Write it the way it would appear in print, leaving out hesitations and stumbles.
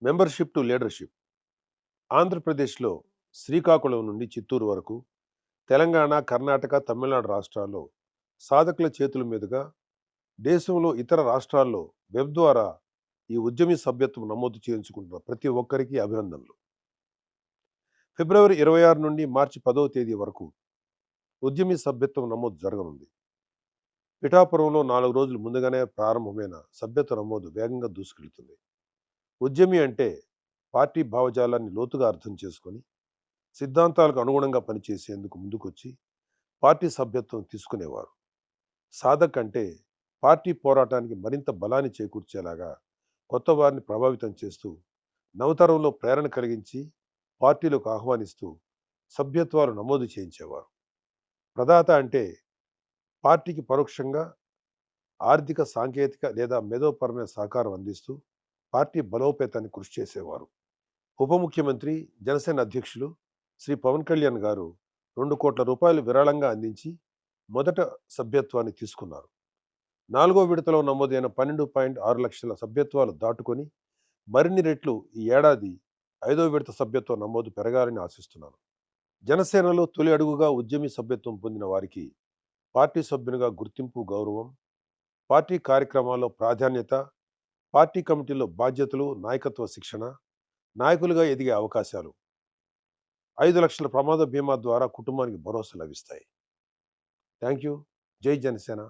Membership to leadership. ఆంధ్రప్రదేశ్లో శ్రీకాకుళం నుండి చిత్తూరు వరకు, తెలంగాణ, కర్ణాటక, తమిళనాడు రాష్ట్రాల్లో సాధకుల చేతుల మీదుగా దేశంలో ఇతర రాష్ట్రాల్లో వెబ్ ద్వారా ఈ ఉద్యమి సభ్యత్వం నమోదు చేయించుకుంటున్న ప్రతి ఒక్కరికి అభినందనలు. ఫిబ్రవరి 26 నుండి మార్చి 10వ తేదీ వరకు ఉద్యమి సభ్యత్వం నమోదు జరగనుంది. పిఠాపురంలో 4 రోజులు ముందుగానే ప్రారంభమైన సభ్యత్వ నమోదు వేగంగా దూసుకెళ్తుంది. ఉద్యమి అంటే పార్టీ భావజాలాన్ని లోతుగా అర్థం చేసుకొని సిద్ధాంతాలకు అనుగుణంగా పనిచేసేందుకు ముందుకొచ్చి పార్టీ సభ్యత్వం తీసుకునేవారు. సాధక్ అంటే పార్టీ పోరాటానికి మరింత బలాన్ని చేకూర్చేలాగా కొత్త వారిని ప్రభావితం చేస్తూ నవతరంలో ప్రేరణ కలిగించి పార్టీలకు ఆహ్వానిస్తూ సభ్యత్వాలు నమోదు చేయించేవారు. ప్రదాత అంటే పార్టీకి పరోక్షంగా ఆర్థిక, సాంకేతిక లేదా మేధోపరమైన సహకారం అందిస్తూ పార్టీ బలోపేతాన్ని కృషి చేసేవారు. ఉప ముఖ్యమంత్రి, జనసేన అధ్యక్షులు శ్రీ పవన్ కళ్యాణ్ గారు 2 కోట్ల రూపాయలు విరాళంగా అందించి మొదట సభ్యత్వాన్ని తీసుకున్నారు. 4వ విడతలో నమోదైన 12.6 లక్షల సభ్యత్వాలు దాటుకొని మరిన్ని రెట్లు ఈ ఏడాది 5వ విడత సభ్యత్వ నమోదు పెరగాలని ఆశిస్తున్నాను. జనసేనలో తొలి అడుగుగా ఉద్యమి సభ్యత్వం పొందిన వారికి పార్టీ సభ్యునిగా గుర్తింపు, గౌరవం, పార్టీ కార్యక్రమాల్లో ప్రాధాన్యత, పార్టీ కమిటీలో బాధ్యతలు, నాయకత్వ శిక్షణ, నాయకులుగా ఎదిగే అవకాశాలు, 5 లక్షల ప్రమాద బీమా ద్వారా కుటుంబానికి భరోసా లభిస్తాయి. Thank you. జై జనసేన.